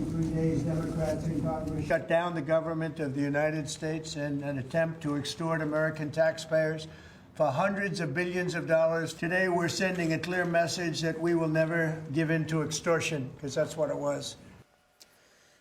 43 days, Democrats in Congress shut down the government of the United States in an attempt to extort American taxpayers for hundreds of billions of dollars. Today, we're sending a clear message that we will never give in to extortion, because that's what it was.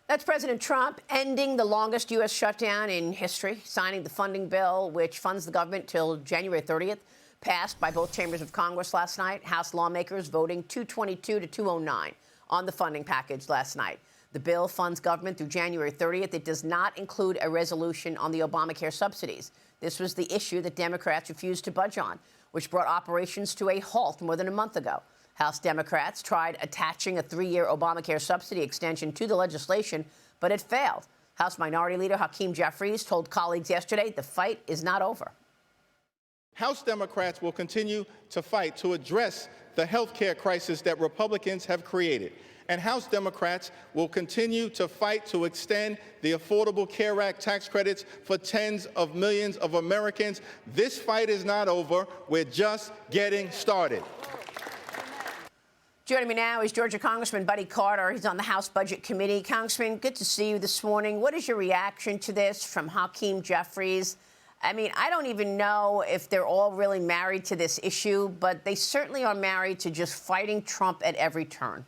That's President Trump ending the longest U.S. shutdown in history, signing the funding bill, which funds the government till January 30th, passed by both chambers of Congress last night. House lawmakers voting 222 to 209 on the funding package last night. The bill funds government through January 30th. It does not include a resolution on the Obamacare subsidies. This was the issue that Democrats refused to budge on, which brought operations to a halt more than a month ago. House Democrats tried attaching a 3-year Obamacare subsidy extension to the legislation, but it failed. House Minority Leader Hakeem Jeffries told colleagues yesterday the fight is not over. House Democrats will continue to fight to address the health care crisis that Republicans have created. And House Democrats will continue to fight to extend the Affordable Care Act tax credits for tens of millions of Americans. This fight is not over. We're just getting started. Joining me now is Georgia Congressman Buddy Carter. He's on the House Budget Committee. Congressman, good to see you this morning. What is your reaction to this from Hakeem Jeffries? I mean, I don't even know if they're all really married to this issue, but they certainly are married to just fighting Trump at every turn.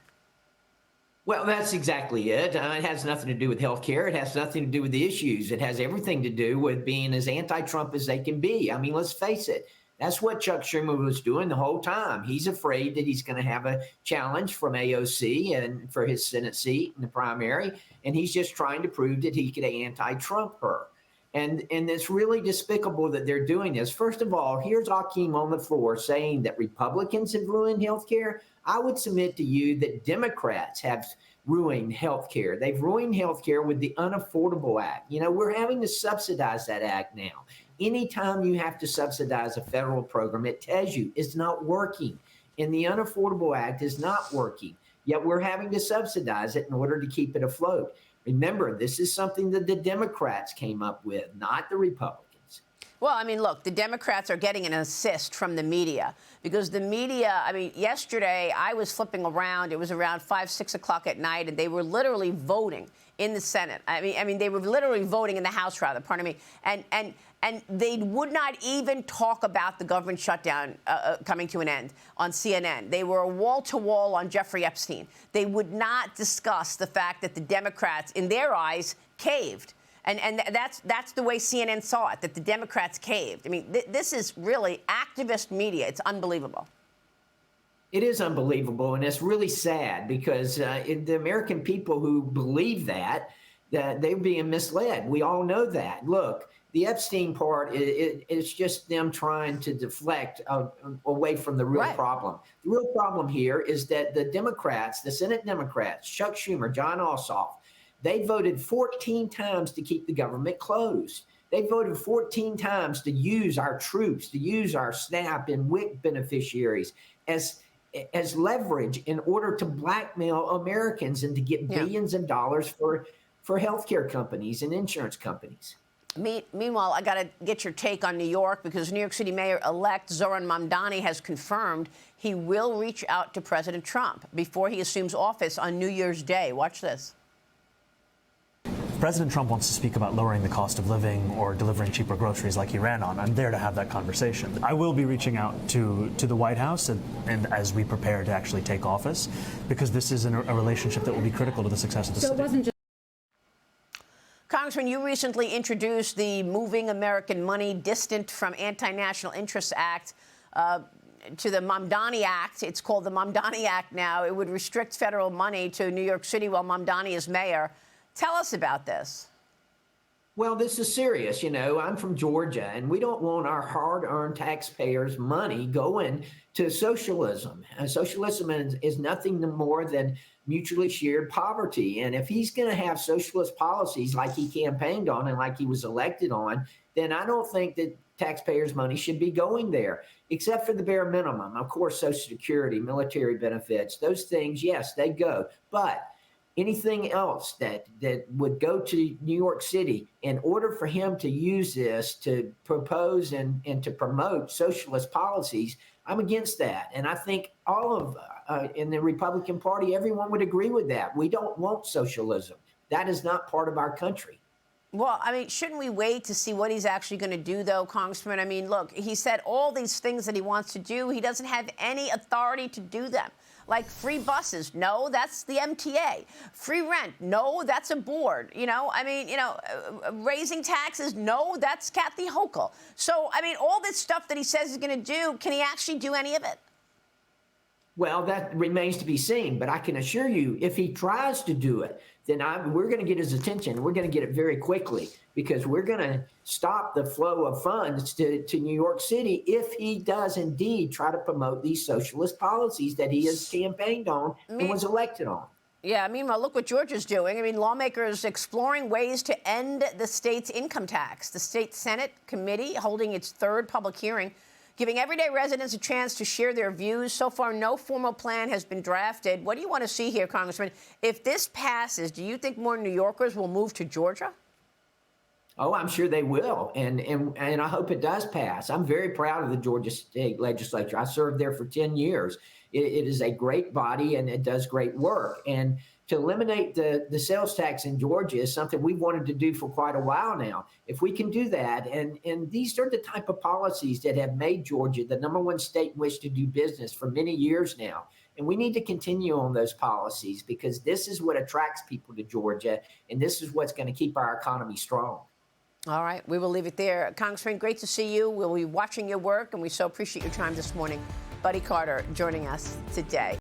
Well, that's exactly it. It has nothing to do with health care. It has nothing to do with the issues. It has everything to do with being as anti-Trump as they can be. I mean, let's face it. That's what Chuck Schumer was doing the whole time. He's afraid that he's going to have a challenge from AOC and for his Senate seat in the primary, and he's just trying to prove that he could anti-Trump her. And it's really despicable that they're doing this. First of all, here's Hakeem on the floor saying that Republicans have ruined health care. I would submit to you that Democrats have ruined health care. They've ruined health care with the Unaffordable Act. You know, we're having to subsidize that act now. Anytime you have to subsidize a federal program, it tells you it's not working. And the Unaffordable Act is not working. Yet we're having to subsidize it in order to keep it afloat. Remember, this is something that the Democrats came up with, not the Republicans. Well, I mean, look, the Democrats are getting an assist from the media because the media, I mean, yesterday I was flipping around. It was around 5, 6 o'clock at night, and they were literally voting in the Senate. I mean, they were literally voting in the House, rather, pardon me. And they would not even talk about the government shutdown coming to an end on CNN. They were wall-to-wall on Jeffrey Epstein. They would not discuss the fact that the Democrats, in their eyes, caved. And that's the way CNN saw it, that the Democrats caved. I mean, this is really activist media. It's unbelievable. It is unbelievable, and it's really sad because the American people who believe that they're being misled. We all know that. Look, the Epstein part, it's just them trying to deflect away from the real problem. The real problem here is that the Democrats, the Senate Democrats, Chuck Schumer, John Ossoff, they voted 14 times to keep the government closed. They voted 14 times to use our troops, to use our SNAP and WIC beneficiaries as leverage in order to blackmail Americans and to get billions of dollars for healthcare companies and insurance companies. Meanwhile, I got to get your take on New York because New York City Mayor-elect Zohran Mamdani has confirmed he will reach out to President Trump before he assumes office on New Year's Day. Watch this. If President Trump wants to speak about lowering the cost of living or delivering cheaper groceries like he ran on, I'm there to have that conversation. I will be reaching out to the White House and as we prepare to actually take office, because this is a relationship that will be critical to the success of the city. It wasn't just Congressman, you recently introduced the Moving American Money Distant from Anti-National Interests Act to the Mamdani Act. It's called the Mamdani Act now. It would restrict federal money to New York City while Mamdani is mayor. Tell us about this. Well, this is serious. You know, I'm from Georgia, and we don't want our hard-earned taxpayers' money going to socialism. Socialism is nothing more than mutually shared poverty. And if he's going to have socialist policies like he campaigned on and like he was elected on, then I don't think that taxpayers' money should be going there, except for the bare minimum. Of course, Social Security, military benefits, those things, yes, they go. But anything else that would go to New York City, in order for him to use this to propose and to promote socialist policies, I'm against that. And I think all of in the Republican Party, everyone would agree with that. We don't want socialism. That is not part of our country. Well, I mean, shouldn't we wait to see what he's actually going to do, though, Congressman? I mean, look, he said all these things that he wants to do. He doesn't have any authority to do them. Like free buses, no, that's the MTA. Free rent, no, that's a board. I mean, raising taxes, no, that's Kathy Hochul. So, I mean, all this stuff that he says he's going to do, can he actually do any of it? Well, that remains to be seen. But I can assure you, if he tries to do it, then we're going to get his attention. We're going to get it very quickly, because we're going to stop the flow of funds to New York City if he does indeed try to promote these socialist policies that he has campaigned on and was elected on. Yeah, meanwhile, look what Georgia's doing. I mean, lawmakers exploring ways to end the state's income tax. The state Senate committee holding its third public hearing, giving everyday residents a chance to share their views. So far, no formal plan has been drafted. What do you want to see here, Congressman? If this passes, do you think more New Yorkers will move to Georgia? Oh, I'm sure they will. And I hope it does pass. I'm very proud of the Georgia State Legislature. I served there for 10 years. It is a great body, and it does great work. And to eliminate the sales tax in Georgia is something we've wanted to do for quite a while now. If we can do that, and these are the type of policies that have made Georgia the #1 state in which to do business for many years now. And we need to continue on those policies, because this is what attracts people to Georgia, and this is what's going to keep our economy strong. All right, we will leave it there. Congressman, great to see you. We'll be watching your work, and we so appreciate your time this morning. Buddy Carter joining us today.